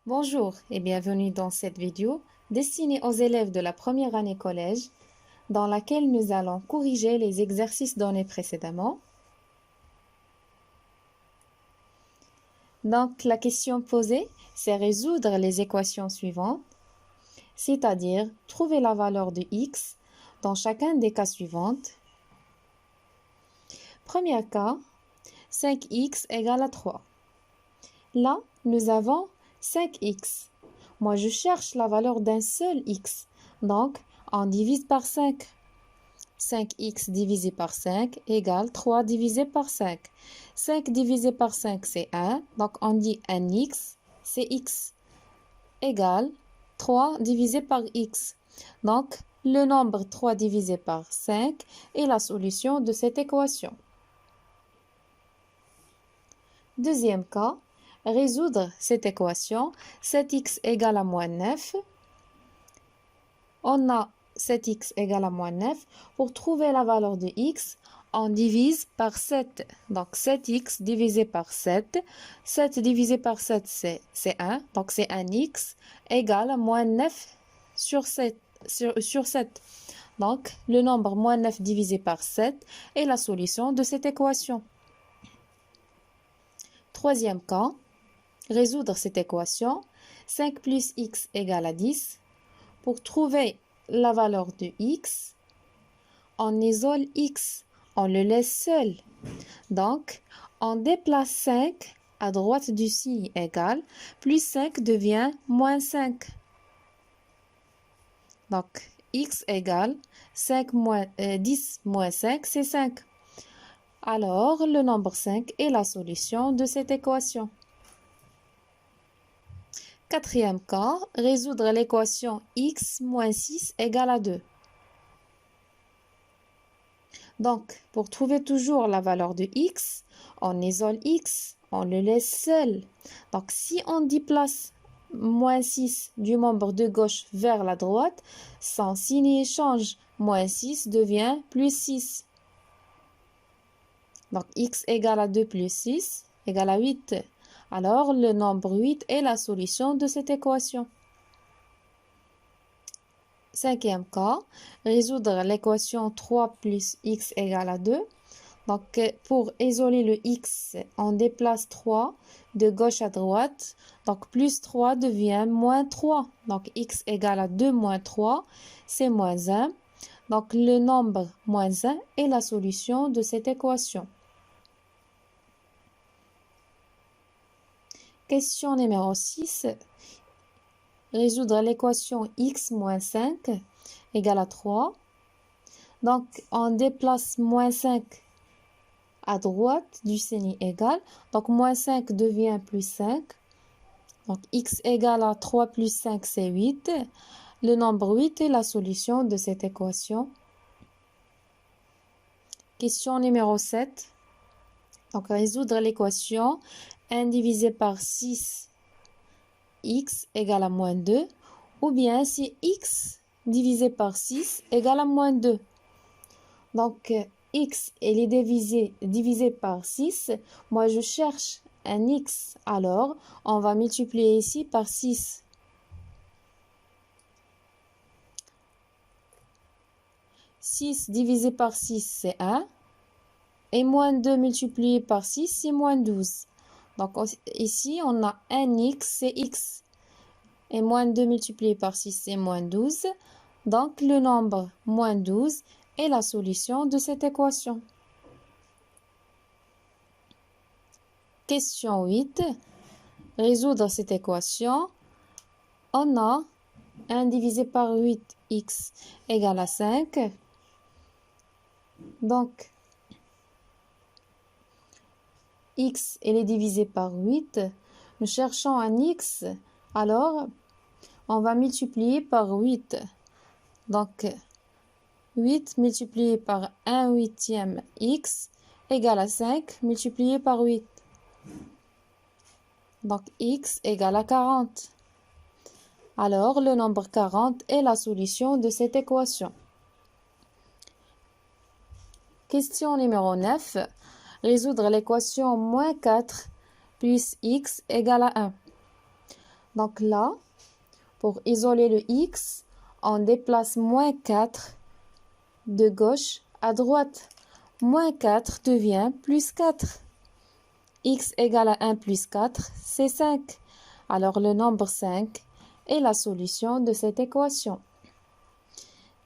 Bonjour et bienvenue dans cette vidéo destinée aux élèves de la première année collège, dans laquelle nous allons corriger les exercices donnés précédemment. Donc, la question posée, c'est résoudre les équations suivantes, c'est-à-dire trouver la valeur de x dans chacun des cas suivants. Premier cas, 5x égale à 3. Là, nous avons 5x. Moi, je cherche la valeur d'un seul x. Donc, on divise par 5. 5x divisé par 5 égale 3 divisé par 5. 5 divisé par 5, c'est 1. Donc, on dit 1x, c'est x, égale 3 divisé par x. Donc, le nombre 3 divisé par 5 est la solution de cette équation. Deuxième cas, résoudre cette équation, 7x égale à moins 9. On a 7x égale à moins 9. Pour trouver la valeur de x, on divise par 7. Donc 7x divisé par 7. 7 divisé par 7, c'est 1. Donc c'est 1x égale à moins 9 sur 7. Donc le nombre moins 9 divisé par 7 est la solution de cette équation. Troisième cas, résoudre cette équation, 5 plus x égale à 10. Pour trouver la valeur de x, on isole x, on le laisse seul. Donc, on déplace 5 à droite du signe égal, plus 5 devient moins 5. Donc, x égale 10 moins 5, c'est 5. Alors, le nombre 5 est la solution de cette équation. Quatrième cas, résoudre l'équation x moins 6 égale à 2. Donc, pour trouver toujours la valeur de x, on isole x, on le laisse seul. Donc, si on déplace moins 6 du membre de gauche vers la droite, son signe change. Moins 6 devient plus 6. Donc, x égale à 2 plus 6 égale à 8. Alors, le nombre 8 est la solution de cette équation. Cinquième cas, résoudre l'équation 3 plus x égale à 2. Donc, pour isoler le x, on déplace 3 de gauche à droite. Donc, plus 3 devient moins 3. Donc, x égale à 2 moins 3, c'est moins 1. Donc, le nombre moins 1 est la solution de cette équation. Question numéro 6. Résoudre l'équation x moins 5 égale à 3. Donc, on déplace moins 5 à droite du signe égal. Donc, moins 5 devient plus 5. Donc, x égale à 3 plus 5, c'est 8. Le nombre 8 est la solution de cette équation. Question numéro 7. Donc, résoudre l'équation 1 divisé par 6, x égale à moins 2. Ou bien si x divisé par 6 égale à moins 2. Donc, x est divisé par 6. Moi, je cherche un x. Alors, on va multiplier ici par 6. Six divisé par 6, c'est 1. Et moins 2 multiplié par 6, c'est moins 12. Donc, ici, on a un x, c'est x. Et moins 2 multiplié par 6, c'est moins 12. Donc, le nombre moins 12 est la solution de cette équation. Question 8. Résoudre cette équation. On a 1 divisé par 8x égale à 5. Donc, x est divisé par 8. Nous cherchons un x. Alors, on va multiplier par 8. Donc, 8 multiplié par 1 huitième x égale à 5 multiplié par 8. Donc, x égale à 40. Alors, le nombre 40 est la solution de cette équation. Question numéro 9. Résoudre l'équation moins 4 plus x égale à 1. Donc là, pour isoler le x, on déplace moins 4 de gauche à droite. Moins 4 devient plus 4. X égale à 1 plus 4, c'est 5. Alors le nombre 5 est la solution de cette équation.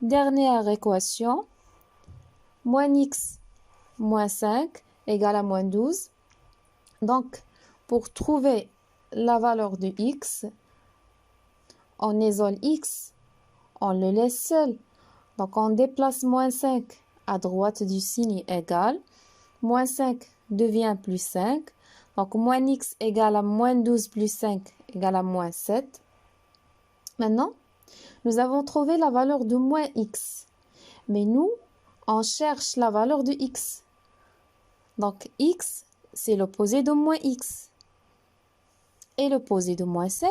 Dernière équation, moins x moins 5 égale à moins 12. Donc, pour trouver la valeur de x, on isole x, on le laisse seul. Donc, on déplace moins 5 à droite du signe égal. Moins 5 devient plus 5. Donc, moins x égale à moins 12 plus 5 égale à moins 7. Maintenant, nous avons trouvé la valeur de moins x. Mais nous, on cherche la valeur de x. Donc, x, c'est l'opposé de moins x. Et l'opposé de moins 7,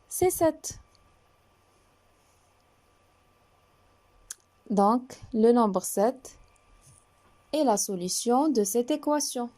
c'est 7. Donc, le nombre 7 est la solution de cette équation.